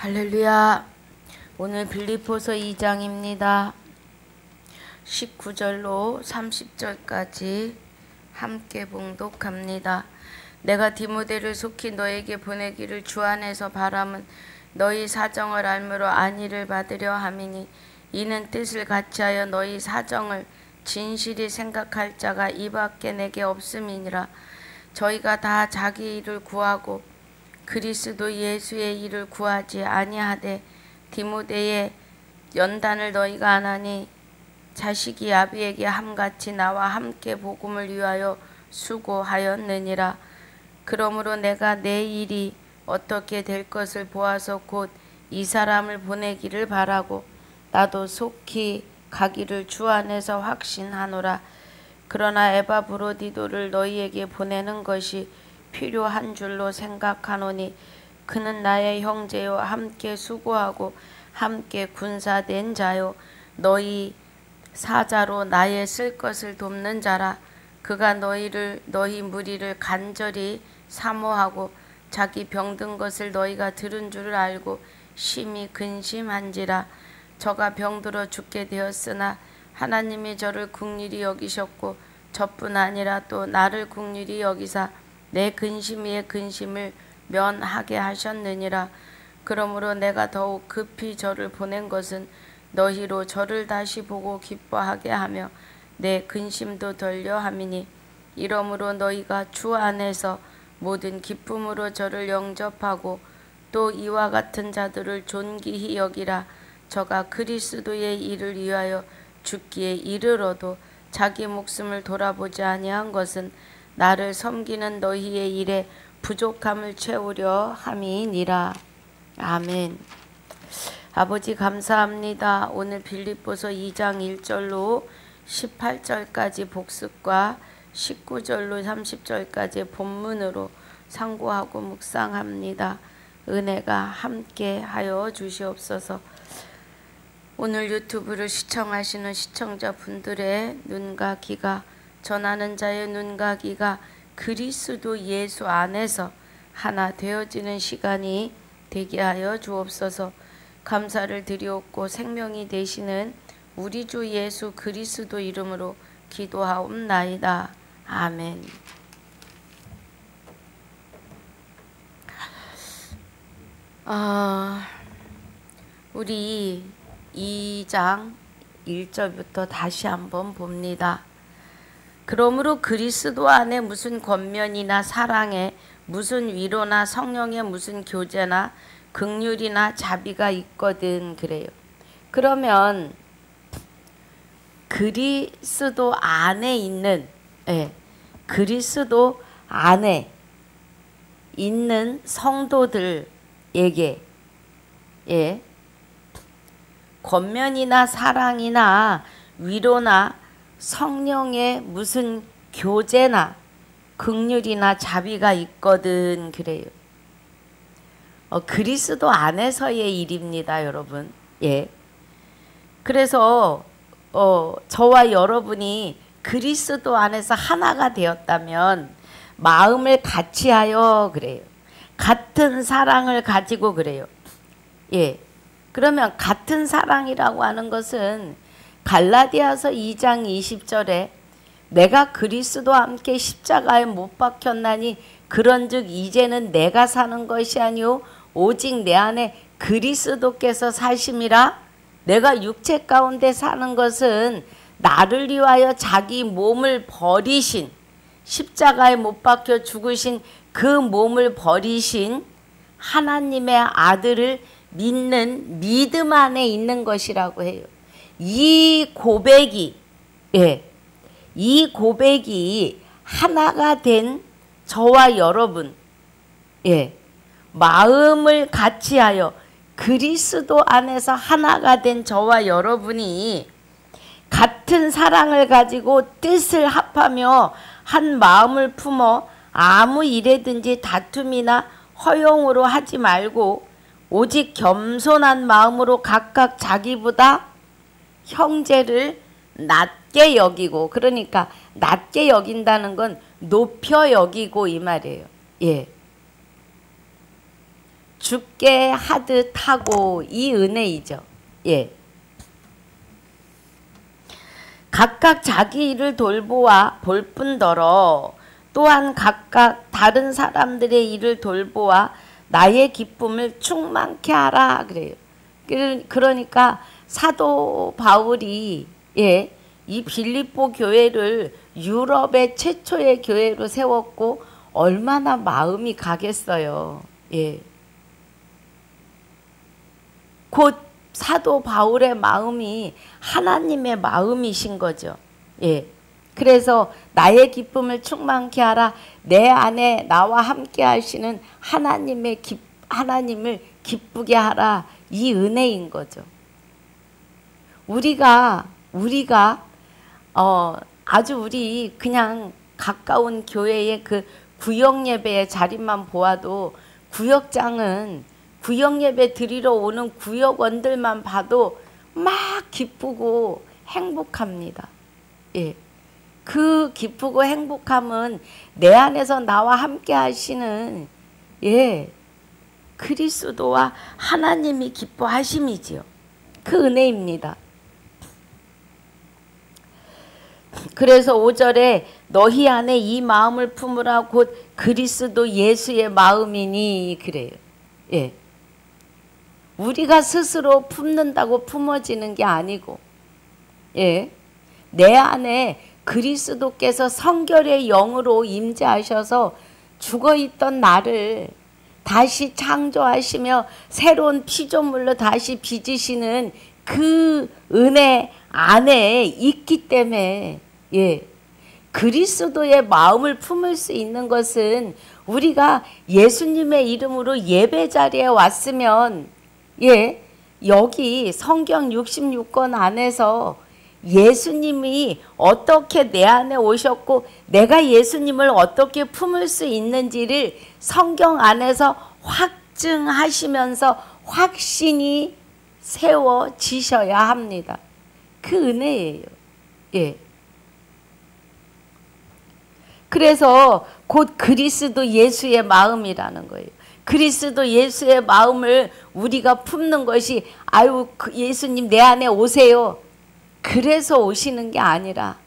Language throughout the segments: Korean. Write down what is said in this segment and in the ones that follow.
할렐루야. 오늘 빌립보서 2장입니다. 19절로 30절까지 함께 봉독합니다. 내가 디모데를 속히 너에게 보내기를 주 안에서 바람은 너희 사정을 알므로 안위를 받으려 함이니 이는 뜻을 같이하여 너희 사정을 진실히 생각할 자가 이밖에 내게 없음이니라. 저희가 다 자기 일을 구하고 그리스도 예수의 일을 구하지 아니하되 디모데의 연단을 너희가 안 하니 자식이 아비에게 함같이 나와 함께 복음을 위하여 수고하였느니라. 그러므로 내가 내 일이 어떻게 될 것을 보아서 곧 이 사람을 보내기를 바라고 나도 속히 가기를 주 안에서 확신하노라. 그러나 에바브로디도를 너희에게 보내는 것이 필요한 줄로 생각하노니 그는 나의 형제요 함께 수고하고 함께 군사된 자요 너희 사자로 나의 쓸 것을 돕는 자라. 그가 너희 무리를 간절히 사모하고 자기 병든 것을 너희가 들은 줄을 알고 심히 근심한지라. 저가 병들어 죽게 되었으나 하나님이 저를 긍휼히 여기셨고 저뿐 아니라 또 나를 긍휼히 여기사 내 근심 위에 근심을 면하게 하셨느니라. 그러므로 내가 더욱 급히 저를 보낸 것은 너희로 저를 다시 보고 기뻐하게 하며 내 근심도 덜려 함이니 이러므로 너희가 주 안에서 모든 기쁨으로 저를 영접하고 또 이와 같은 자들을 존귀히 여기라. 저가 그리스도의 일을 위하여 죽기에 이르러도 자기 목숨을 돌아보지 아니한 것은 나를 섬기는 너희의 일에 부족함을 채우려 함이니라. 아멘. 아버지 감사합니다. 오늘 빌립보서 2장 1절로 18절까지 복습과 19절로 30절까지 본문으로 상고하고 묵상합니다. 은혜가 함께 하여 주시옵소서. 오늘 유튜브를 시청하시는 시청자분들의 눈과 귀가, 전하는 자의 눈과 귀가 그리스도 예수 안에서 하나 되어지는 시간이 되게 하여 주옵소서. 감사를 드리옵고 생명이 되시는 우리 주 예수 그리스도 이름으로 기도하옵나이다. 아멘. 우리 2장 1절부터 다시 한번 봅니다. 그러므로 그리스도 안에 무슨 권면이나 사랑에 무슨 위로나 성령의 무슨 교제나 긍휼이나 자비가 있거든 그래요. 그러면 그리스도 안에 있는 그리스도 안에 있는 성도들에게 권면이나 사랑이나 위로나 성령의 무슨 교제나 긍휼이나 자비가 있거든 그래요. 그리스도 안에서의 일입니다, 여러분. 그래서 저와 여러분이 그리스도 안에서 하나가 되었다면 마음을 같이하여 그래요. 같은 사랑을 가지고 그래요. 그러면 같은 사랑이라고 하는 것은 갈라디아서 2장 20절에 내가 그리스도와 함께 십자가에 못 박혔나니 그런즉 이제는 내가 사는 것이 아니요 오직 내 안에 그리스도께서 사심이라. 내가 육체 가운데 사는 것은 나를 위하여 자기 몸을 버리신, 십자가에 못 박혀 죽으신 그 몸을 버리신 하나님의 아들을 믿는 믿음 안에 있는 것이라고 해요. 이 고백이 하나가 된 저와 여러분, 마음을 같이하여 그리스도 안에서 하나가 된 저와 여러분이 같은 사랑을 가지고 뜻을 합하며 한 마음을 품어 아무 일에든지 다툼이나 허용으로 하지 말고 오직 겸손한 마음으로 각각 자기보다 형제를 낮게 여기고, 그러니까 낮게 여긴다는 건 높여 여기고 이 말이에요. 죽게 하듯 하고, 이 은혜이죠. 예. 각각 자기 일을 돌보아 볼 뿐더러 또한 각각 다른 사람들의 일을 돌보아 나의 기쁨을 충만케 하라 그래요. 그러니까 사도 바울이 예, 이 빌립보 교회를 유럽의 최초의 교회로 세웠고 얼마나 마음이 가겠어요. 예. 곧 사도 바울의 마음이 하나님의 마음이신 거죠. 예. 그래서 나의 기쁨을 충만케 하라. 내 안에 나와 함께 하시는 하나님을 기쁘게 하라. 이 은혜인 거죠. 우리가 아주 우리 그냥 가까운 교회의 그 구역 예배의 자리만 보아도 구역장은 구역 예배 드리러 오는 구역원들만 봐도 막 기쁘고 행복합니다. 예. 그 기쁘고 행복함은 내 안에서 나와 함께 하시는 예, 그리스도와 하나님이 기뻐하심이지요. 그 은혜입니다. 그래서 5절에 너희 안에 이 마음을 품으라 곧 그리스도 예수의 마음이니 그래요. 예. 우리가 스스로 품는다고 품어지는 게 아니고 예. 내 안에 그리스도께서 성결의 영으로 임재하셔서 죽어있던 나를 다시 창조하시며 새로운 피조물로 다시 빚으시는 그 은혜 안에 있기 때문에 예, 그리스도의 마음을 품을 수 있는 것은 우리가 예수님의 이름으로 예배 자리에 왔으면 예, 여기 성경 66권 안에서 예수님이 어떻게 내 안에 오셨고 내가 예수님을 어떻게 품을 수 있는지를 성경 안에서 확증하시면서 확신이 세워지셔야 합니다. 그 은혜예요. 예. 그래서 곧 그리스도 예수의 마음이라는 거예요. 그리스도 예수의 마음을 우리가 품는 것이 아유 예수님 내 안에 오세요. 그래서 오시는 게 아니라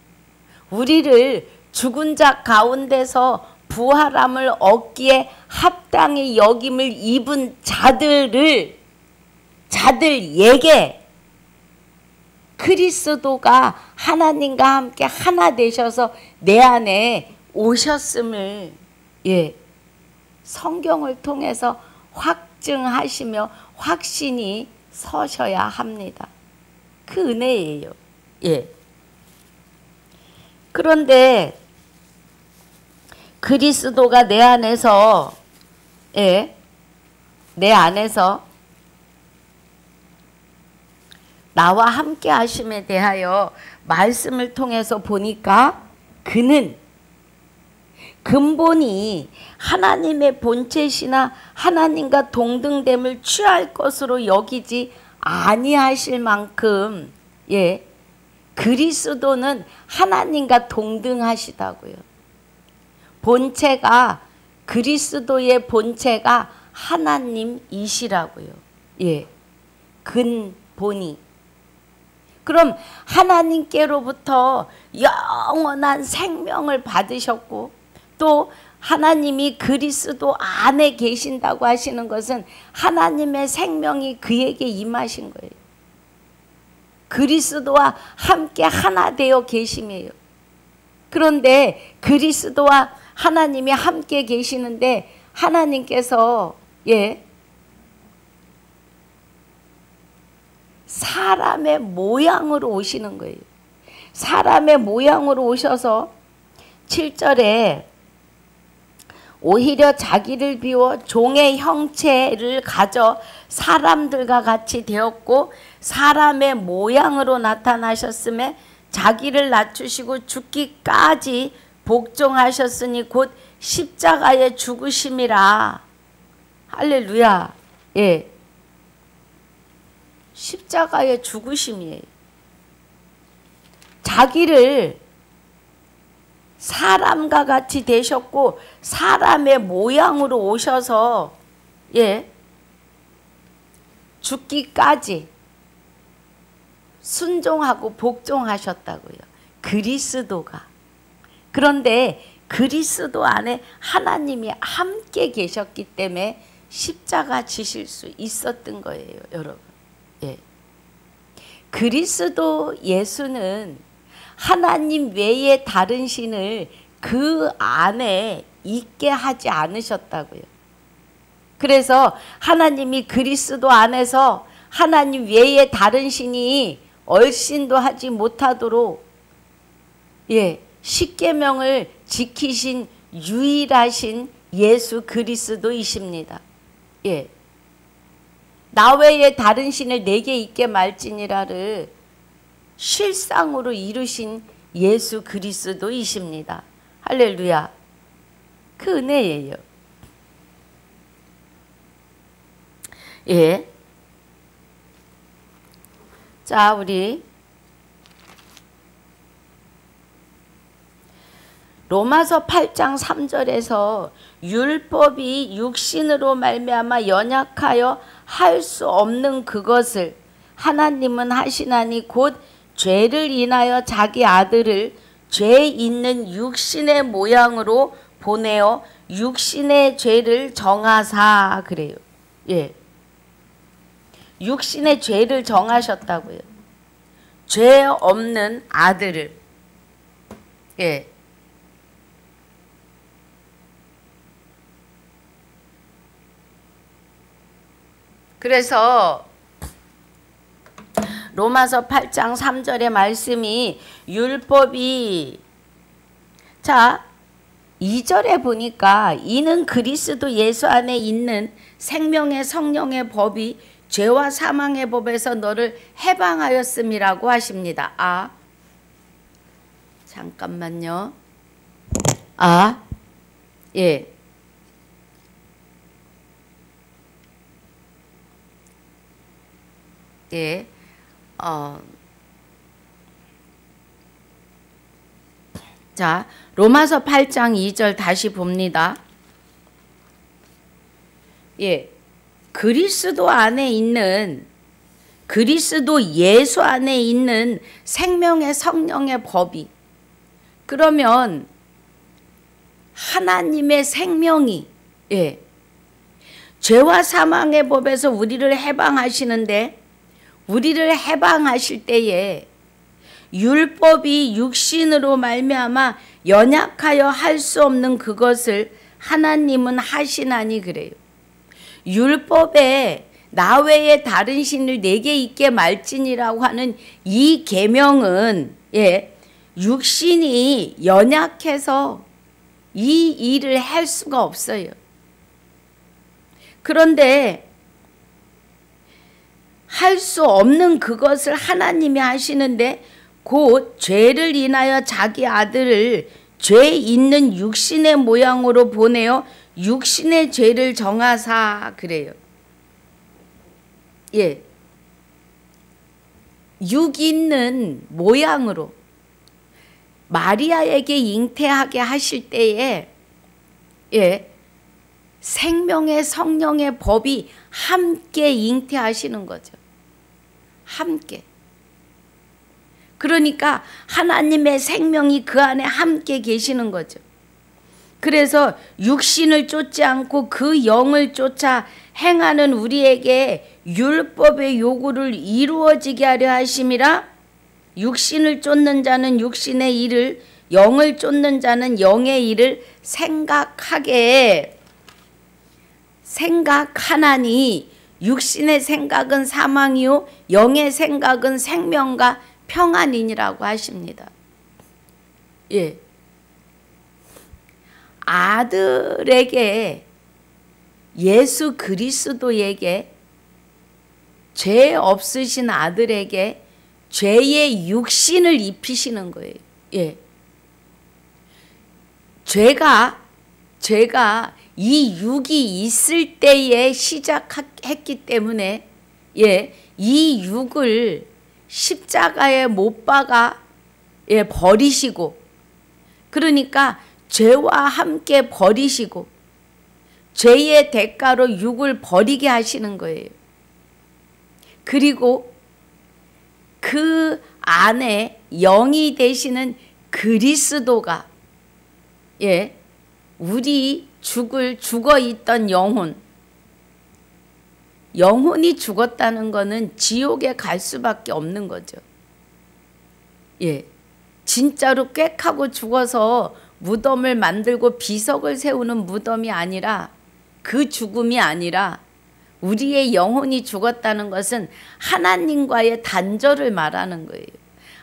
우리를 죽은 자 가운데서 부활함을 얻기에 합당히 여김을 입은 자들에게 그리스도가 하나님과 함께 하나 되셔서 내 안에 오셨음을 예, 성경을 통해서 확증하시며 확신이 서셔야 합니다. 그 은혜예요. 예. 그런데 그리스도가 내 안에서 예, 내 안에서 나와 함께 하심에 대하여 말씀을 통해서 보니까 그는 근본이 하나님의 본체시나 하나님과 동등됨을 취할 것으로 여기지 아니하실 만큼 예, 그리스도는 하나님과 동등하시다고요. 본체가 그리스도의 본체가 하나님이시라고요. 예, 근본이. 그럼 하나님께로부터 영원한 생명을 받으셨고 또 하나님이 그리스도 안에 계신다고 하시는 것은 하나님의 생명이 그에게 임하신 거예요. 그리스도와 함께 하나 되어 계심이에요. 그런데 그리스도와 하나님이 함께 계시는데 하나님께서 예, 사람의 모양으로 오시는 거예요. 사람의 모양으로 오셔서 7절에 오히려 자기를 비워 종의 형체를 가져 사람들과 같이 되었고 사람의 모양으로 나타나셨음에 자기를 낮추시고 죽기까지 복종하셨으니 곧 십자가의 죽으심이라. 할렐루야. 예. 십자가의 죽으심이에요. 자기를 사람과 같이 되셨고 사람의 모양으로 오셔서 예, 죽기까지 순종하고 복종하셨다고요. 그리스도가. 그런데 그리스도 안에 하나님이 함께 계셨기 때문에 십자가 지실 수 있었던 거예요, 여러분. 예. 그리스도 예수는 하나님 외에 다른 신을 그 안에 있게 하지 않으셨다고요. 그래서 하나님이 그리스도 안에서 하나님 외에 다른 신이 얼씬도 하지 못하도록 십계명을 지키신 유일하신 예수 그리스도이십니다. 나 외에 다른 신을 내게 있게 말지니라를 실상으로 이루신 예수 그리스도이십니다. 할렐루야. 그 은혜예요. 자, 우리 로마서 8장 3절에서 율법이 육신으로 말미암아 연약하여 할 수 없는 그것을 하나님은 하시나니 곧 죄를 인하여 자기 아들을 죄 있는 육신의 모양으로 보내어 육신의 죄를 정하사 그래요. 육신의 죄를 정하셨다고요. 죄 없는 아들을. 그래서 로마서 8장 3절의 말씀이 율법이 2절에 보니까 이는 그리스도 예수 안에 있는 생명의 성령의 법이 죄와 사망의 법에서 너를 해방하였음이라고 하십니다. 잠깐만요. 자, 로마서 8장 2절 다시 봅니다. 그리스도 안에 있는 그리스도 예수 안에 있는 생명의 성령의 법이 그러면 하나님의 생명이 죄와 사망의 법에서 우리를 해방하시는데 우리를 해방하실 때에 율법이 육신으로 말미암아 연약하여 할 수 없는 그것을 하나님은 하시나니 그래요. 율법에 나 외에 다른 신을 내게 있게 말지니라고 하는 이 계명은 육신이 연약해서 이 일을 할 수가 없어요. 그런데 할 수 없는 그것을 하나님이 하시는데 곧 죄를 인하여 자기 아들을 죄 있는 육신의 모양으로 보내어 육신의 죄를 정하사 그래요. 육 있는 모양으로 마리아에게 잉태하게 하실 때에 생명의 성령의 법이 함께 잉태하시는 거죠. 함께. 그러니까 하나님의 생명이 그 안에 함께 계시는 거죠. 그래서 육신을 쫓지 않고 그 영을 쫓아 행하는 우리에게 율법의 요구를 이루어지게 하려 하심이라. 육신을 쫓는 자는 육신의 일을, 영을 쫓는 자는 영의 일을 생각하나니 육신의 생각은 사망이요 영의 생각은 생명과 평안이니라고 하십니다. 아들에게 예수 그리스도에게 죄 없으신 아들에게 죄의 육신을 입히시는 거예요. 죄가 이 육이 있을 때에 시작했기 때문에 이 육을 십자가에 못 박아 버리시고 그러니까 죄와 함께 버리시고 죄의 대가로 육을 버리게 하시는 거예요. 그리고 그 안에 영이 되시는 그리스도가 우리 죽어 있던 영혼이 죽었다는 거는 지옥에 갈 수밖에 없는 거죠. 진짜로 꽥하고 죽어서 무덤을 만들고 비석을 세우는 무덤이 아니라, 그 죽음이 아니라 우리의 영혼이 죽었다는 것은 하나님과의 단절을 말하는 거예요.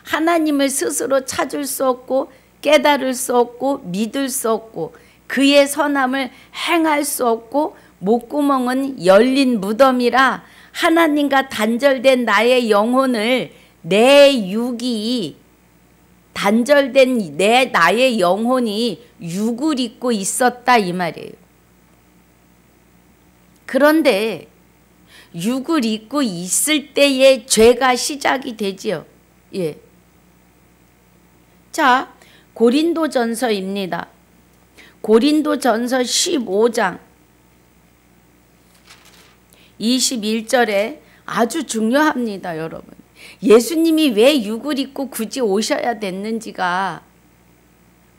하나님을 스스로 찾을 수 없고 깨달을 수 없고 믿을 수 없고 그의 선함을 행할 수 없고 목구멍은 열린 무덤이라 하나님과 단절된 나의 영혼을, 내 육이 단절된 나의 영혼이 육을 입고 있었다 이 말이에요. 그런데 육을 입고 있을 때에 죄가 시작이 되지요. 자, 고린도전서입니다. 고린도전서 15장 21절에 아주 중요합니다, 여러분. 예수님이 왜 육을 입고 굳이 오셔야 됐는지가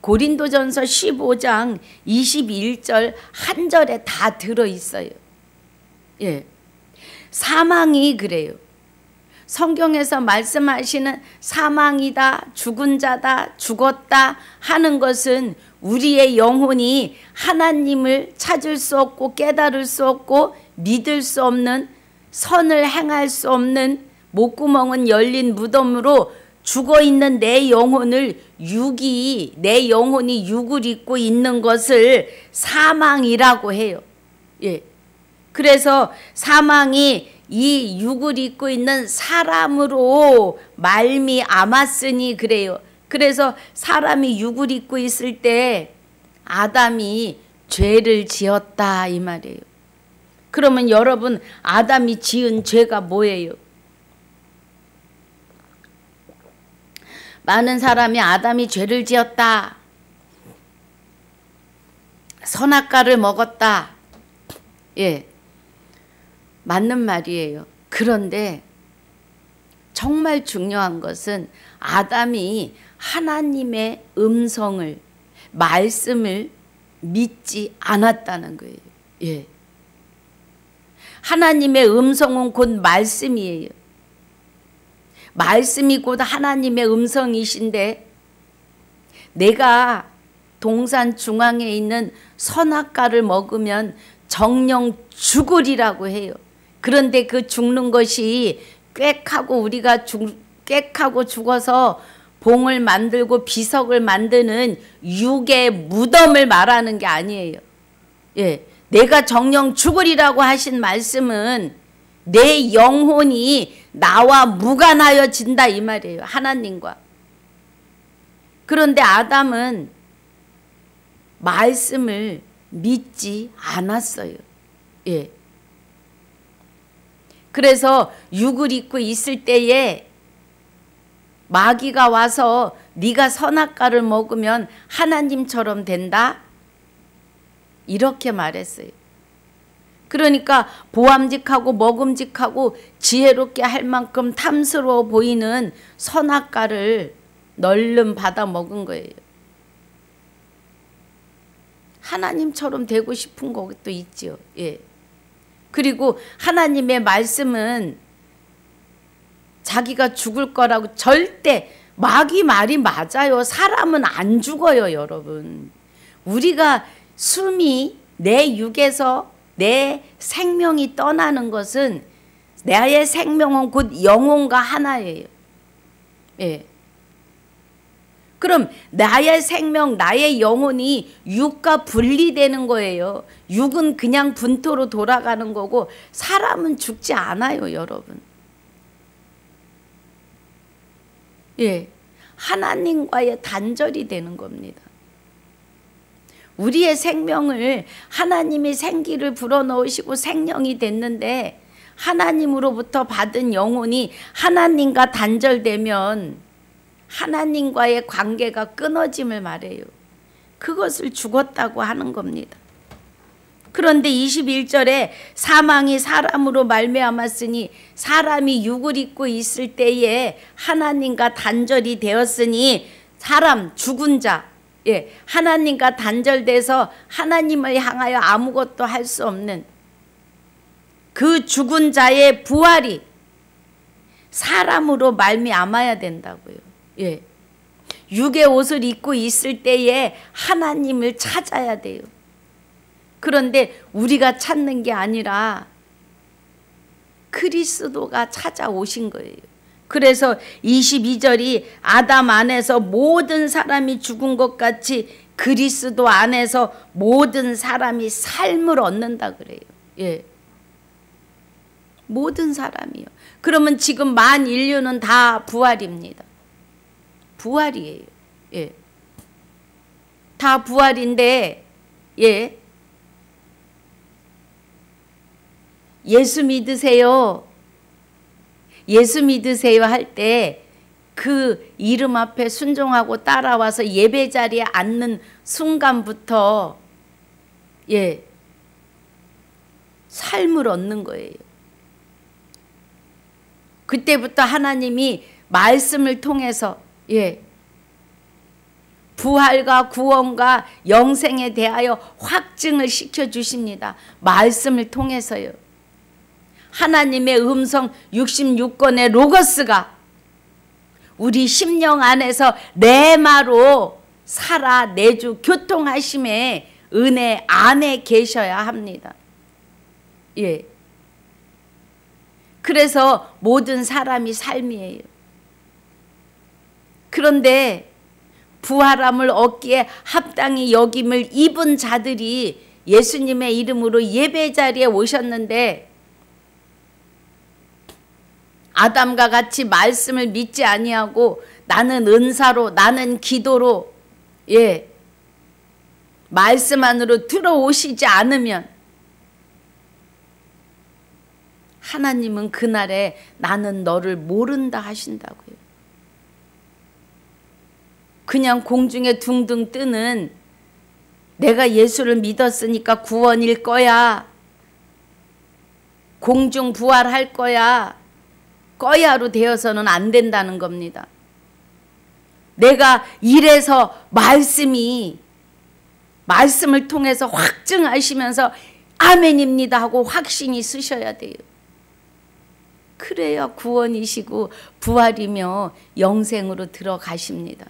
고린도전서 15장 21절 한 절에 다 들어있어요. 사망이 그래요. 성경에서 말씀하시는 사망이다, 죽은 자다, 죽었다 하는 것은 우리의 영혼이 하나님을 찾을 수 없고 깨달을 수 없고 믿을 수 없는, 선을 행할 수 없는 목구멍은 열린 무덤으로 죽어있는 내 영혼이 육을 입고 있는 것을 사망이라고 해요. 그래서 사망이 이 육을 입고 있는 사람으로 말미암았으니 그래요. 그래서 사람이 육을 입고 있을 때 아담이 죄를 지었다 이 말이에요. 그러면 여러분, 아담이 지은 죄가 뭐예요? 많은 사람이 아담이 죄를 지었다, 선악과를 먹었다, 맞는 말이에요. 그런데 정말 중요한 것은 아담이 하나님의 음성을, 말씀을 믿지 않았다는 거예요. 하나님의 음성은 곧 말씀이에요. 말씀이 곧 하나님의 음성이신데, 내가 동산 중앙에 있는 선악과를 먹으면 정령 죽으리라고 해요. 그런데 그 죽는 것이 우리가 꽥하고 죽어서 봉을 만들고 비석을 만드는 육의 무덤을 말하는 게 아니에요. 내가 정령 죽으리라고 하신 말씀은 내 영혼이 나와 무관하여진다 이 말이에요. 하나님과. 그런데 아담은 말씀을 믿지 않았어요. 그래서 육을 입고 있을 때에 마귀가 와서 네가 선악과를 먹으면 하나님처럼 된다, 이렇게 말했어요. 그러니까 보암직하고 먹음직하고 지혜롭게 할 만큼 탐스러워 보이는 선악과를 널름 받아 먹은 거예요. 하나님처럼 되고 싶은 것도 있죠. 그리고 하나님의 말씀은 자기가 죽을 거라고 절대, 마귀 말이 맞아요. 사람은 안 죽어요, 여러분. 우리가 숨이 내 육에서 내 생명이 떠나는 것은, 나의 생명은 곧 영혼과 하나예요. 그럼 나의 생명, 나의 영혼이 육과 분리되는 거예요. 육은 그냥 분토로 돌아가는 거고 사람은 죽지 않아요, 여러분. 하나님과의 단절이 되는 겁니다. 우리의 생명을 하나님이 생기를 불어넣으시고 생명이 됐는데, 하나님으로부터 받은 영혼이 하나님과 단절되면 하나님과의 관계가 끊어짐을 말해요. 그것을 죽었다고 하는 겁니다. 그런데 21절에 사망이 사람으로 말미암았으니 사람이 육을 입고 있을 때에 하나님과 단절이 되었으니 사람 죽은 자, 하나님과 단절돼서 하나님을 향하여 아무것도 할 수 없는 그 죽은 자의 부활이 사람으로 말미암아야 된다고요. 육의 옷을 입고 있을 때에 하나님을 찾아야 돼요. 그런데 우리가 찾는 게 아니라 그리스도가 찾아오신 거예요. 그래서 22절이 아담 안에서 모든 사람이 죽은 것 같이 그리스도 안에서 모든 사람이 삶을 얻는다 그래요. 모든 사람이요. 그러면 지금 만 인류는 다 부활입니다. 부활이에요. 다 부활인데 예수 믿으세요. 예수 믿으세요 할 때 그 이름 앞에 순종하고 따라와서 예배 자리에 앉는 순간부터 삶을 얻는 거예요. 그때부터 하나님이 말씀을 통해서 부활과 구원과 영생에 대하여 확증을 시켜주십니다. 말씀을 통해서요. 하나님의 음성 66권의 로고스가 우리 심령 안에서 레마로 살아 내주 교통하심의 은혜 안에 계셔야 합니다. 그래서 모든 사람이 삶이에요. 그런데 부활함을 얻기에 합당히 여김을 입은 자들이 예수님의 이름으로 예배 자리에 오셨는데 아담과 같이 말씀을 믿지 아니하고 나는 은사로 나는 기도로 말씀 안으로 들어오시지 않으면 하나님은 그날에 나는 너를 모른다 하신다고요. 그냥 공중에 둥둥 뜨는 내가 예수를 믿었으니까 구원일 거야. 공중 부활할 거야. 거야로 되어서는 안 된다는 겁니다. 내가 이래서 말씀을 통해서 확증하시면서 아멘입니다 하고 확신이 쓰셔야 돼요. 그래야 구원이시고 부활이며 영생으로 들어가십니다.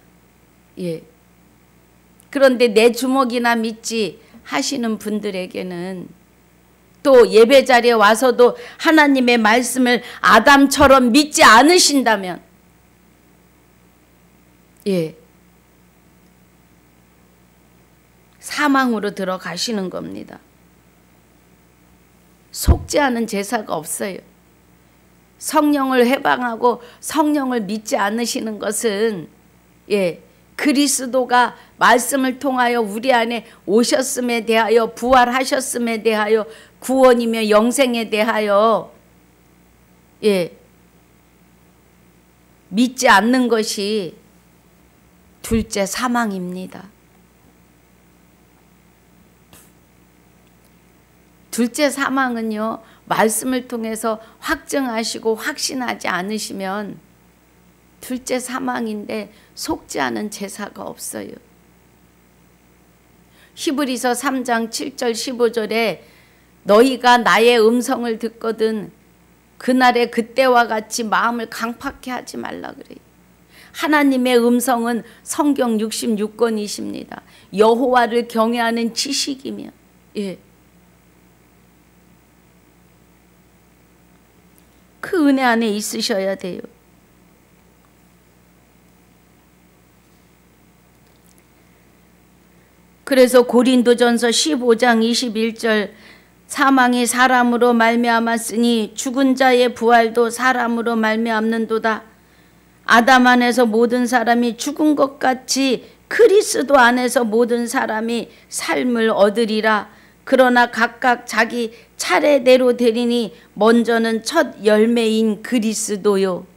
그런데 내 주먹이나 믿지 하시는 분들에게는 또 예배 자리에 와서도 하나님의 말씀을 아담처럼 믿지 않으신다면 사망으로 들어가시는 겁니다. 속지 않은 제사가 없어요. 성령을 해방하고 성령을 믿지 않으시는 것은 그리스도가 말씀을 통하여 우리 안에 오셨음에 대하여 부활하셨음에 대하여 구원이며 영생에 대하여 믿지 않는 것이 둘째 사망입니다. 둘째 사망은요, 말씀을 통해서 확증하시고 확신하지 않으시면 둘째 사망인데 속지 않은 제사가 없어요. 히브리서 3장 7절 15절에 너희가 나의 음성을 듣거든 그날에 그때와 같이 마음을 강팍해 하지 말라 그래요. 하나님의 음성은 성경 66권이십니다. 여호와를 경외하는 지식이며 그 은혜 안에 있으셔야 돼요. 그래서 고린도전서 15장 21절 사망이 사람으로 말미암았으니 죽은 자의 부활도 사람으로 말미암는도다. 아담 안에서 모든 사람이 죽은 것 같이 그리스도 안에서 모든 사람이 삶을 얻으리라. 그러나 각각 자기 차례대로 되리니 먼저는 첫 열매인 그리스도요.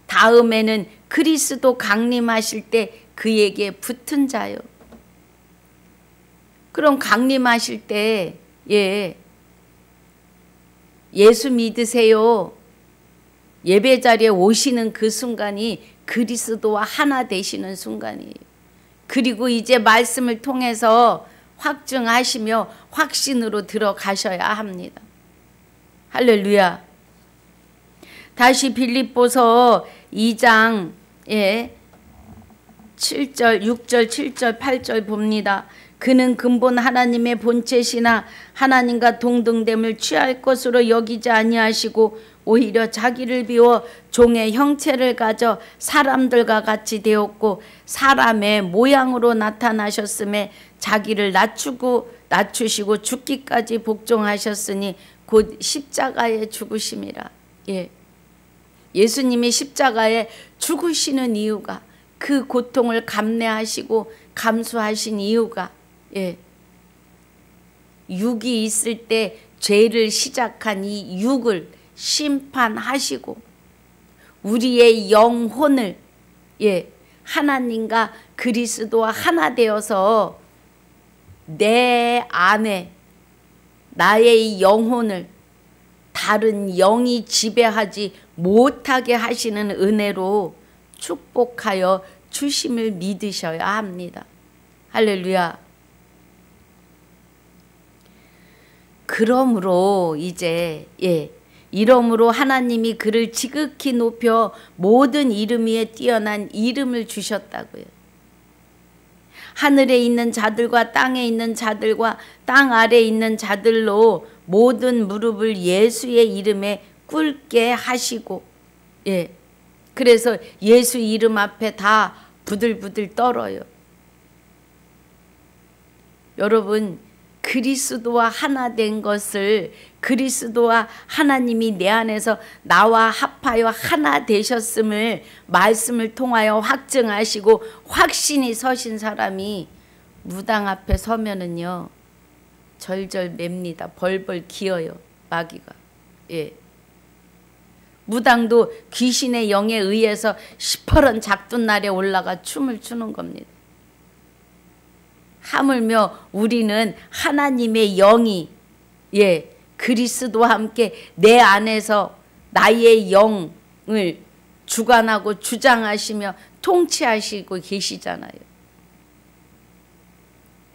다음에는 그리스도 강림하실 때 그에게 붙은 자요. 그럼 강림하실 때 예수 믿으세요. 예배 자리에 오시는 그 순간이 그리스도와 하나 되시는 순간이에요. 그리고 이제 말씀을 통해서 확증하시며 확신으로 들어가셔야 합니다. 할렐루야. 다시 빌립보서 2장 7절, 6절, 7절, 8절 봅니다. 그는 근본 하나님의 본체시나 하나님과 동등됨을 취할 것으로 여기지 아니하시고 오히려 자기를 비워 종의 형체를 가져 사람들과 같이 되었고 사람의 모양으로 나타나셨음에 자기를 낮추시고 죽기까지 복종하셨으니 곧 십자가에 죽으심이라. 예수님이 십자가에 죽으시는 이유가, 그 고통을 감내하시고 감수하신 이유가 육이 있을 때 죄를 시작한 이 육을 심판하시고 우리의 영혼을 하나님과 그리스도와 하나 되어서 내 안에 나의 영혼을 다른 영이 지배하지 못하게 하시는 은혜로 축복하여 주심을 믿으셔야 합니다. 할렐루야. 그러므로 이제 이러므로 하나님이 그를 지극히 높여 모든 이름 위에 뛰어난 이름을 주셨다고요. 하늘에 있는 자들과 땅에 있는 자들과 땅 아래에 있는 자들로 모든 무릎을 예수의 이름에 꿇게 하시고 그래서 예수 이름 앞에 다 부들부들 떨어요. 여러분, 그리스도와 하나 된 것을, 그리스도와 하나님이 내 안에서 나와 합하여 하나 되셨음을 말씀을 통하여 확증하시고 확신이 서신 사람이 무당 앞에 서면은요 절절 맵니다. 벌벌 기어요. 마귀가. 무당도 귀신의 영에 의해서 시퍼런 작두날에 올라가 춤을 추는 겁니다. 하물며 우리는 하나님의 영이 그리스도와 함께 내 안에서 나의 영을 주관하고 주장하시며 통치하시고 계시잖아요.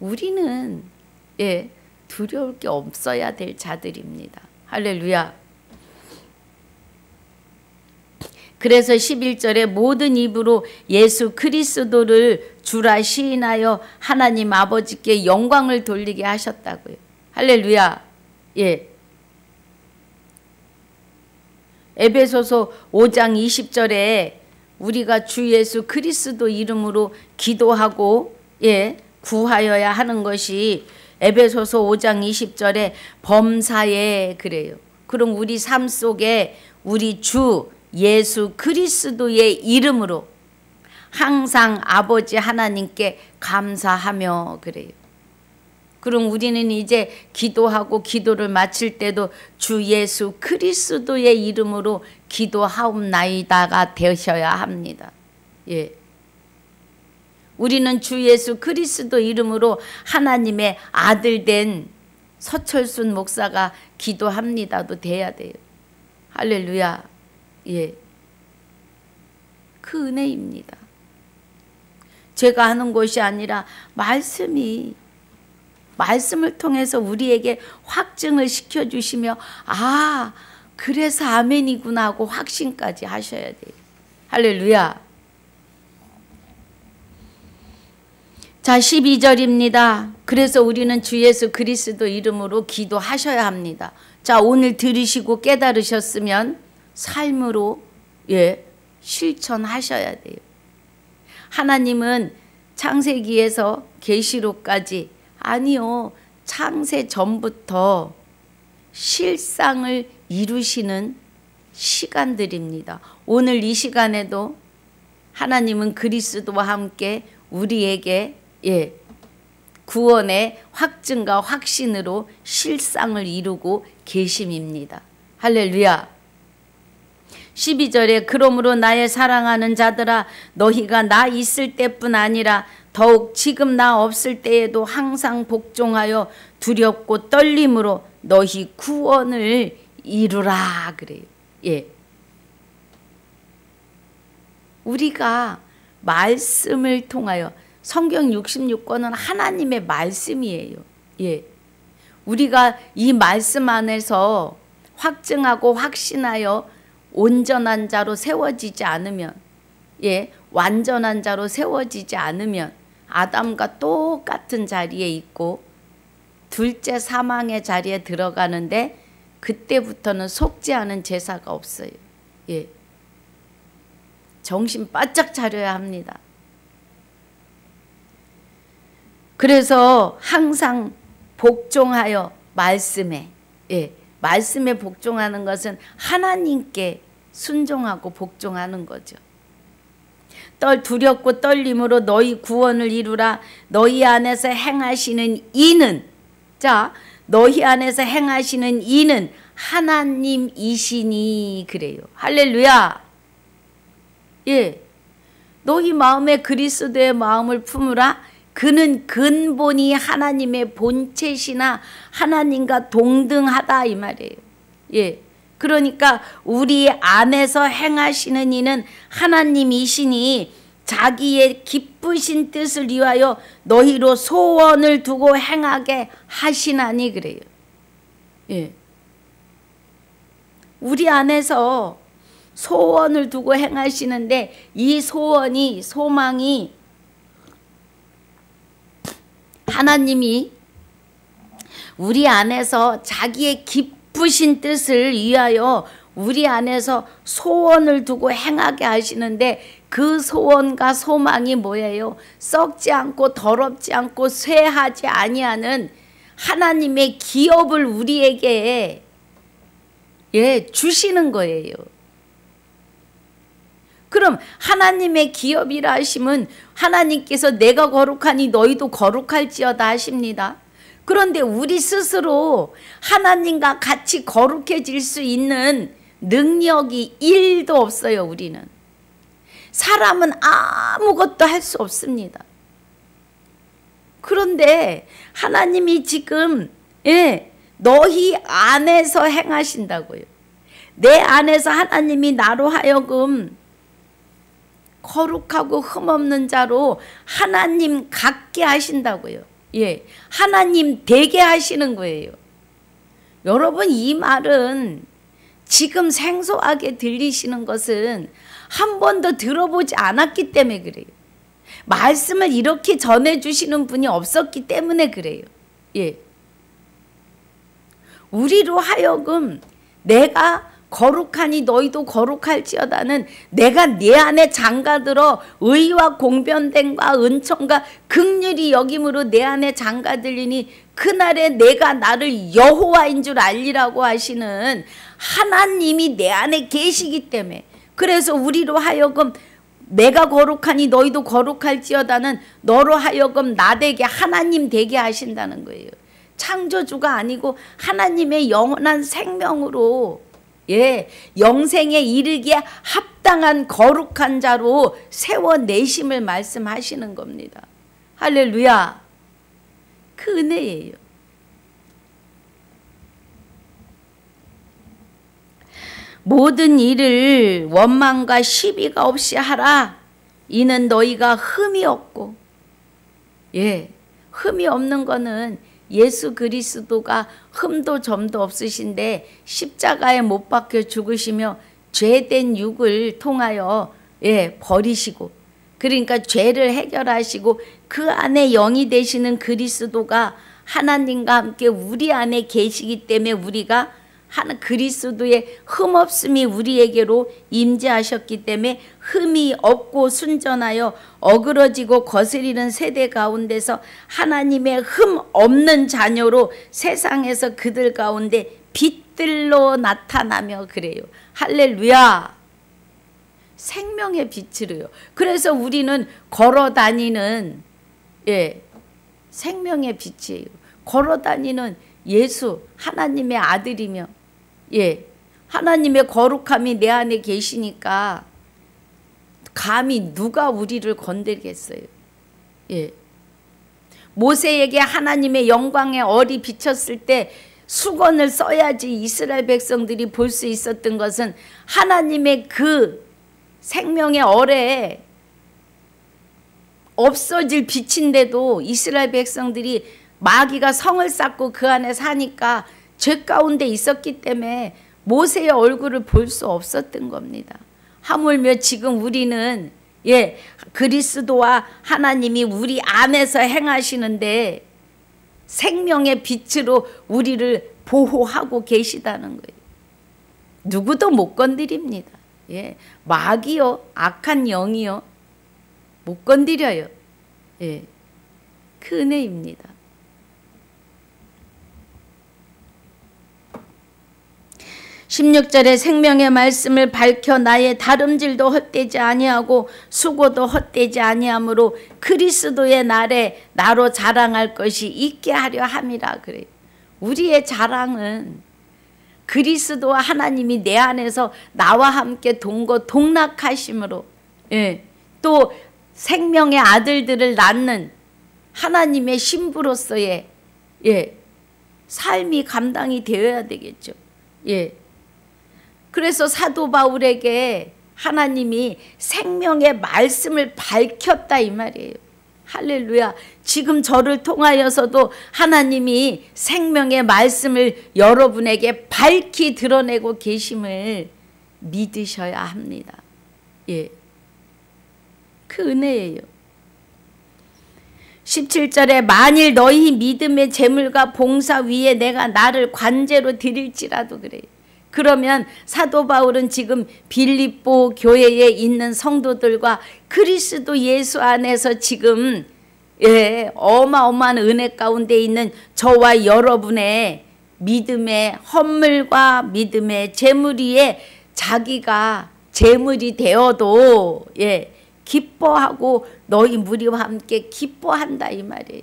우리는 두려울 게 없어야 될 자들입니다. 할렐루야. 그래서 11절에 모든 입으로 예수 그리스도를 주라 시인하여 하나님 아버지께 영광을 돌리게 하셨다고요. 할렐루야. 에베소서 5장 20절에 우리가 주 예수 그리스도 이름으로 기도하고 구하여야 하는 것이 에베소서 5장 20절에 범사에 그래요. 그럼 우리 삶 속에 우리 주 예수 그리스도의 이름으로 항상 아버지 하나님께 감사하며 그래요. 그럼 우리는 이제 기도하고 기도를 마칠 때도 주 예수 그리스도의 이름으로 기도하옵나이다가 되셔야 합니다. 우리는 주 예수 그리스도 이름으로 하나님의 아들 된 서철순 목사가 기도합니다도 돼야 돼요. 할렐루야. 그 은혜입니다. 제가 하는 것이 아니라 말씀을 통해서 우리에게 확증을 시켜주시며 그래서 아멘이구나 하고 확신까지 하셔야 돼요. 할렐루야. 자, 12절입니다. 그래서 우리는 주 예수 그리스도 이름으로 기도하셔야 합니다. 자, 오늘 들으시고 깨달으셨으면 삶으로 실천하셔야 돼요. 하나님은 창세기에서 계시록까지 아니요, 창세 전부터 실상을 이루시는 시간들입니다. 오늘 이 시간에도 하나님은 그리스도와 함께 우리에게 구원의 확증과 확신으로 실상을 이루고 계심입니다. 할렐루야. 12절에 그러므로 나의 사랑하는 자들아 너희가 나 있을 때뿐 아니라 더욱 지금 나 없을 때에도 항상 복종하여 두렵고 떨림으로 너희 구원을 이루라 그래요. 예. 우리가 말씀을 통하여 성경 66권은 하나님의 말씀이에요. 예. 우리가 이 말씀 안에서 확증하고 확신하여 온전한 자로 세워지지 않으면, 예, 완전한 자로 세워지지 않으면 아담과 똑같은 자리에 있고 둘째 사망의 자리에 들어가는데 그때부터는 속지 않은 제사가 없어요. 예. 정신 바짝 차려야 합니다. 그래서 항상 복종하여 말씀에, 예, 말씀에 복종하는 것은 하나님께 순종하고 복종하는 거죠. 두렵고 떨림으로 너희 구원을 이루라. 너희 안에서 행하시는 이는, 자, 너희 안에서 행하시는 이는 하나님이시니 그래요. 할렐루야. 예, 너희 마음에 그리스도의 마음을 품으라. 그는 근본이 하나님의 본체시나 하나님과 동등하다 이 말이에요. 예, 그러니까 우리 안에서 행하시는 이는 하나님이시니 자기의 기쁘신 뜻을 위하여 너희로 소원을 두고 행하게 하시나니 그래요. 예, 우리 안에서 소원을 두고 행하시는데 이 소원이, 소망이 하나님이 우리 안에서 자기의 기쁘신 뜻을 위하여 우리 안에서 소원을 두고 행하게 하시는데 그 소원과 소망이 뭐예요? 썩지 않고 더럽지 않고 쇠하지 아니하는 하나님의 기업을 우리에게, 예, 주시는 거예요. 그럼 하나님의 기업이라 하시면 하나님께서 내가 거룩하니 너희도 거룩할지어다 하십니다. 그런데 우리 스스로 하나님과 같이 거룩해질 수 있는 능력이 1도 없어요. 우리는. 사람은 아무것도 할 수 없습니다. 그런데 하나님이 지금, 예, 너희 안에서 행하신다고요. 내 안에서 하나님이 나로 하여금 거룩하고 흠없는 자로 하나님 같게 하신다고요. 예, 하나님 되게 하시는 거예요. 여러분, 이 말은 지금 생소하게 들리시는 것은 한 번도 들어보지 않았기 때문에 그래요. 말씀을 이렇게 전해주시는 분이 없었기 때문에 그래요. 예, 우리로 하여금 내가 거룩하니 너희도 거룩할지어다는 내가 내 안에 장가들어 의와 공변됨과 은총과 긍휼이 여김으로 내 안에 장가들리니 그날에 내가 나를 여호와인 줄 알리라고 하시는 하나님이 내 안에 계시기 때문에, 그래서 우리로 하여금 내가 거룩하니 너희도 거룩할지어다는 너로 하여금 나 되게 하나님 되게 하신다는 거예요. 창조주가 아니고 하나님의 영원한 생명으로, 예, 영생에 이르기에 합당한 거룩한 자로 세워내심을 말씀하시는 겁니다. 할렐루야. 그 은혜예요. 모든 일을 원망과 시비가 없이 하라. 이는 너희가 흠이 없고, 예, 흠이 없는 거는 예수 그리스도가 흠도 점도 없으신데 십자가에 못 박혀 죽으시며 죄된 육을 통하여, 예, 버리시고, 그러니까 죄를 해결하시고 그 안에 영이 되시는 그리스도가 하나님과 함께 우리 안에 계시기 때문에 우리가 그리스도의 흠없음이 우리에게로 임재하셨기 때문에 흠이 없고 순전하여 어그러지고 거스리는 세대 가운데서 하나님의 흠 없는 자녀로 세상에서 그들 가운데 빛들로 나타나며 그래요. 할렐루야. 생명의 빛으로요. 그래서 우리는 걸어다니는, 예, 생명의 빛이에요. 걸어다니는 예수 하나님의 아들이며, 예, 하나님의 거룩함이 내 안에 계시니까 감히 누가 우리를 건들겠어요. 예. 모세에게 하나님의 영광의 얼이 비쳤을 때 수건을 써야지 이스라엘 백성들이 볼 수 있었던 것은 하나님의 그 생명의 얼에 없어질 빛인데도 이스라엘 백성들이 마귀가 성을 쌓고 그 안에 사니까 죄 가운데 있었기 때문에 모세의 얼굴을 볼 수 없었던 겁니다. 하물며 지금 우리는 그리스도와 하나님이 우리 안에서 행하시는데 생명의 빛으로 우리를 보호하고 계시다는 거예요. 누구도 못 건드립니다. 마귀요, 악한 영이요, 못 건드려요. 그 은혜입니다. 16절에 생명의 말씀을 밝혀 나의 다름질도 헛되지 아니하고 수고도 헛되지 아니하므로 그리스도의 날에 나로 자랑할 것이 있게 하려 함이라 그래요. 우리의 자랑은 그리스도와 하나님이 내 안에서 나와 함께 동락하심으로 또 생명의 아들들을 낳는 하나님의 신부로서의 삶이 감당이 되어야 되겠죠. 그래서 사도 바울에게 하나님이 생명의 말씀을 밝혔다 이 말이에요. 할렐루야. 지금 저를 통하여서도 하나님이 생명의 말씀을 여러분에게 밝히 드러내고 계심을 믿으셔야 합니다. 그 은혜예요. 17절에 만일 너희 믿음의 재물과 봉사 위에 내가 나를 관제로 드릴지라도 그래요. 그러면 사도 바울은 지금 빌립보 교회에 있는 성도들과 그리스도 예수 안에서 지금 어마어마한 은혜 가운데 있는 저와 여러분의 믿음의 헌물과 믿음의 재물 위에 자기가 재물이 되어도 기뻐하고 너희 무리와 함께 기뻐한다 이 말이에요.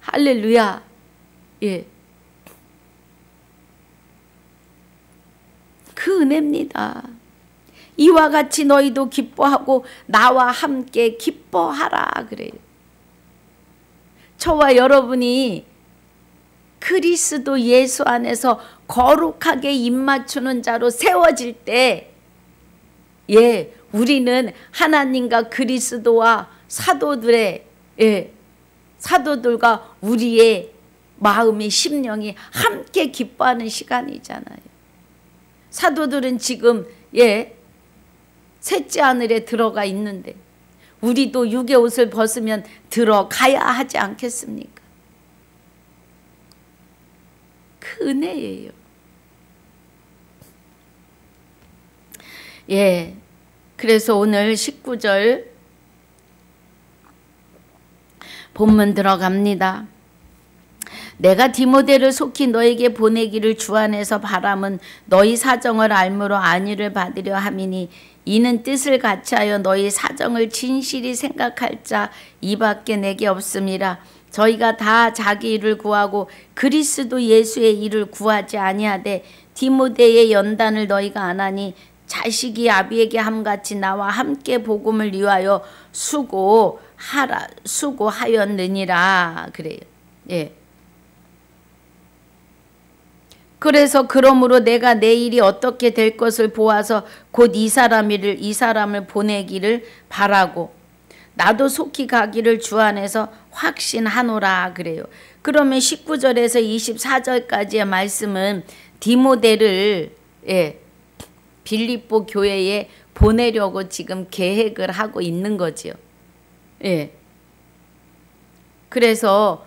할렐루야. 그 은혜입니다. 이와 같이 너희도 기뻐하고 나와 함께 기뻐하라 그래요. 저와 여러분이 그리스도 예수 안에서 거룩하게 입맞추는 자로 세워질 때 우리는 하나님과 그리스도와 사도들과 우리의 마음이 심령이 함께 기뻐하는 시간이잖아요. 사도들은 지금 셋째 하늘에 들어가 있는데 우리도 육의 옷을 벗으면 들어가야 하지 않겠습니까? 그 은혜예요. 그래서 오늘 19절 본문 들어갑니다. 내가 디모데를 속히 너에게 보내기를 주 안에서 바람은 너희 사정을 알므로 안위를 받으려 함이니 이는 뜻을 같이하여 너희 사정을 진실히 생각할 자 이밖에 내게 없음이라. 저희가 다 자기 일을 구하고 그리스도 예수의 일을 구하지 아니하되 디모데의 연단을 너희가 안 하니 자식이 아비에게 함같이 나와 함께 복음을 위하여 수고하였느니라 그래요. 그래서 그러므로 내가 내 일이 어떻게 될 것을 보아서 곧 이 사람을 보내기를 바라고 나도 속히 가기를 주 안에서 확신하노라 그래요. 그러면 19절에서 24절까지의 말씀은 디모데를 빌립보 교회에 보내려고 지금 계획을 하고 있는 거죠. 그래서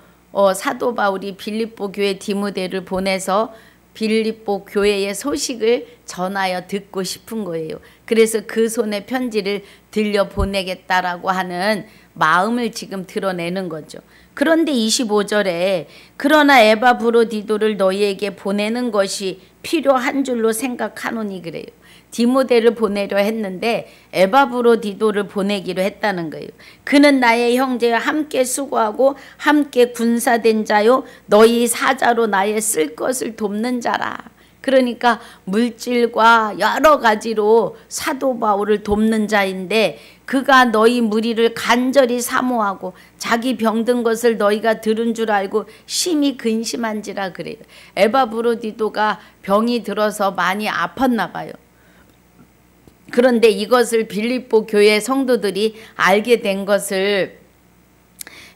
사도 바울이 빌립보 교회 디모데를 보내서 빌립보 교회의 소식을 전하여 듣고 싶은 거예요. 그래서 그 손에 편지를 들려 보내겠다라고 하는 마음을 지금 드러내는 거죠. 그런데 25절에 그러나 에바브로디도를 너희에게 보내는 것이 필요한 줄로 생각하노니 그래요. 디모데를 보내려 했는데 에바브로디도를 보내기로 했다는 거예요. 그는 나의 형제와 함께 수고하고 함께 군사된 자요 너희 사자로 나의 쓸 것을 돕는 자라. 그러니까 물질과 여러 가지로 사도 바울을 돕는 자인데 그가 너희 무리를 간절히 사모하고 자기 병든 것을 너희가 들은 줄 알고 심히 근심한지라 그래요. 에바브로디도가 병이 들어서 많이 아팠나 봐요. 그런데 이것을 빌립보 교회 성도들이 알게 된 것을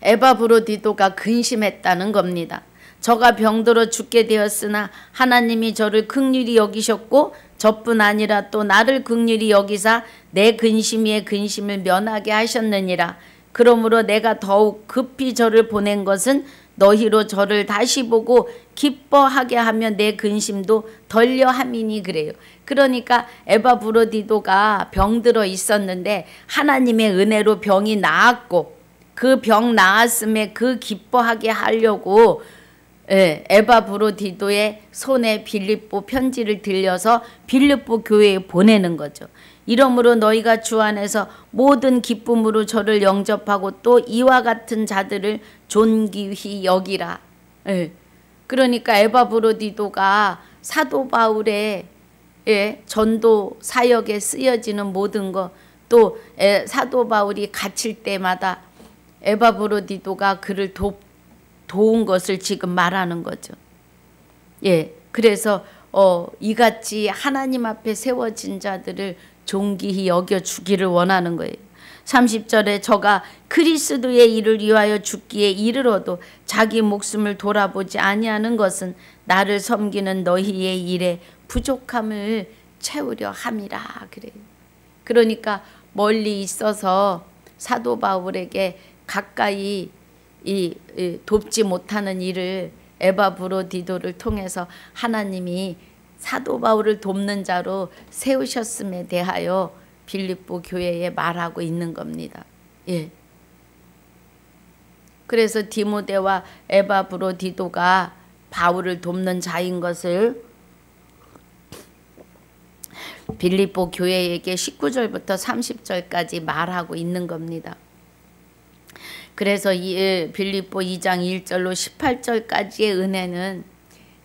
에바브로디도가 근심했다는 겁니다. 저가 병들어 죽게 되었으나 하나님이 저를 긍휼히 여기셨고 저뿐 아니라 또 나를 긍휼히 여기사 내 근심 위에 근심을 면하게 하셨느니라. 그러므로 내가 더욱 급히 저를 보낸 것은 너희로 저를 다시 보고 기뻐하게 하며 내 근심도 덜려 함이니 그래요. 그러니까 에바브로디도가 병들어 있었는데 하나님의 은혜로 병이 나았고 그 병 나았음에 그 기뻐하게 하려고 에바브로디도의 손에 빌립보 편지를 들려서 빌립보 교회에 보내는 거죠. 이러므로 너희가 주 안에서 모든 기쁨으로 저를 영접하고 또 이와 같은 자들을 존귀히 여기라. 그러니까 에바브로디도가 사도 바울의 전도 사역에 쓰여지는 모든 것, 또 사도 바울이 갇힐 때마다 에바브로디도가 그를 도운 것을 지금 말하는 거죠. 그래서 이같이 하나님 앞에 세워진 자들을 존귀히 여겨주기를 원하는 거예요. 30절에 저가 그리스도의 일을 위하여 죽기에 이르러도 자기 목숨을 돌아보지 아니하는 것은 나를 섬기는 너희의 일에 부족함을 채우려 함이라 그래요. 그러니까 멀리 있어서 사도 바울에게 가까이 돕지 못하는 일을 에바브로디도를 통해서 하나님이 사도 바울을 돕는 자로 세우셨음에 대하여 빌립보 교회에 말하고 있는 겁니다. 그래서 디모데와 에바브로디도가 바울을 돕는 자인 것을 빌립보 교회에게 19절부터 30절까지 말하고 있는 겁니다. 그래서 빌립보 2장 1절로 18절까지의 은혜는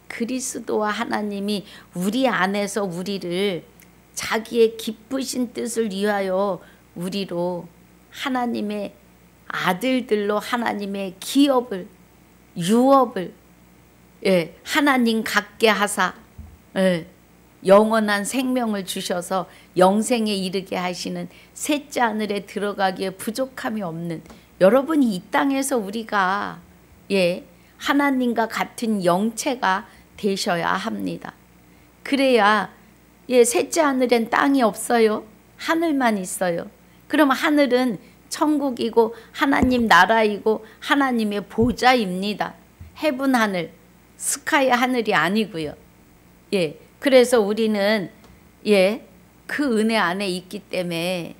그리스도와 하나님이 우리 안에서 우리를 자기의 기쁘신 뜻을 위하여 우리로 하나님의 아들들로 하나님의 기업을 유업을 하나님 같게 하사 영원한 생명을 주셔서 영생에 이르게 하시는 셋째 하늘에 들어가기에 부족함이 없는 여러분, 이 땅에서 우리가 하나님과 같은 영체가 되셔야 합니다. 그래야 셋째 하늘엔 땅이 없어요. 하늘만 있어요. 그럼 하늘은 천국이고 하나님 나라이고 하나님의 보좌입니다. 헤븐 하늘, 스카이 하늘이 아니고요. 그래서 우리는 그 은혜 안에 있기 때문에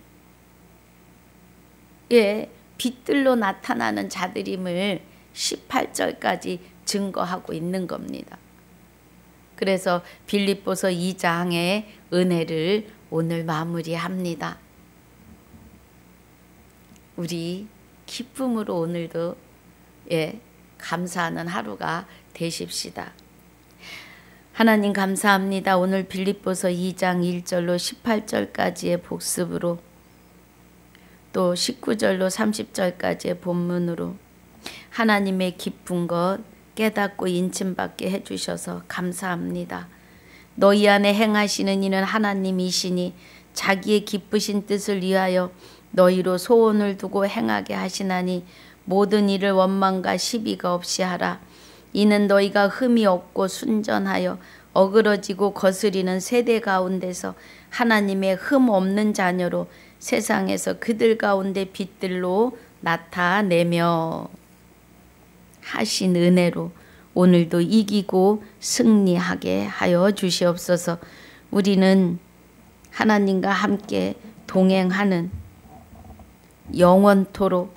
빛들로 나타나는 자들임을 18절까지 증거하고 있는 겁니다. 그래서 빌립보서 2장의 은혜를 오늘 마무리합니다. 우리 기쁨으로 오늘도 감사하는 하루가 되십시다. 하나님 감사합니다. 오늘 빌립보서 2장 1절로 18절까지의 복습으로 또 19절로 30절까지의 본문으로 하나님의 기쁜 것 깨닫고 인침받게 해주셔서 감사합니다. 너희 안에 행하시는 이는 하나님이시니 자기의 기쁘신 뜻을 위하여 너희로 소원을 두고 행하게 하시나니 모든 일을 원망과 시비가 없이 하라. 이는 너희가 흠이 없고 순전하여 어그러지고 거스리는 세대 가운데서 하나님의 흠 없는 자녀로 세상에서 그들 가운데 빛들로 나타내며 하신 은혜로 오늘도 이기고 승리하게 하여 주시옵소서. 우리는 하나님과 함께 동행하는 영원토록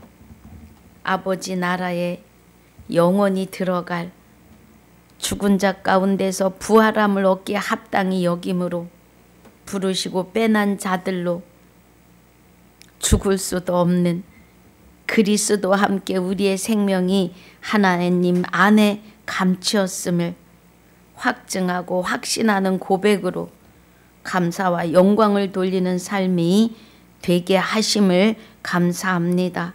아버지 나라에 영원히 들어갈 죽은 자 가운데서 부활함을 얻기에 합당히 여김으로 부르시고 빼난 자들로 죽을 수도 없는 그리스도와 함께 우리의 생명이 하나님 안에 감추었음을 확증하고 확신하는 고백으로 감사와 영광을 돌리는 삶이 되게 하심을 감사합니다.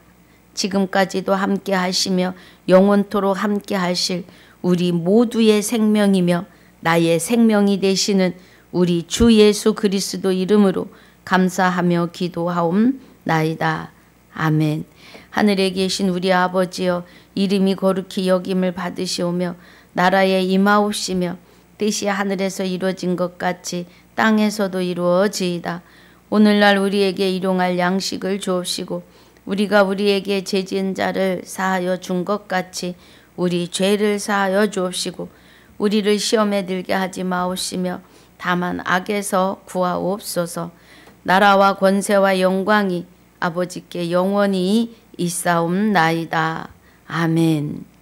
지금까지도 함께 하시며 영원토록 함께 하실 우리 모두의 생명이며 나의 생명이 되시는 우리 주 예수 그리스도 이름으로 감사하며 기도하옵나이다. 아멘. 하늘에 계신 우리 아버지여, 이름이 거룩히 여김을 받으시오며 나라에 임하옵시며 뜻이 하늘에서 이루어진 것 같이 땅에서도 이루어지이다. 오늘날 우리에게 일용할 양식을 주옵시고 우리가 우리에게 죄지은 자를 사하여 준 것 같이 우리 죄를 사하여 주옵시고 우리를 시험에 들게 하지 마옵시며 다만 악에서 구하옵소서. 나라와 권세와 영광이 아버지께 영원히 있사옵나이다. 아멘.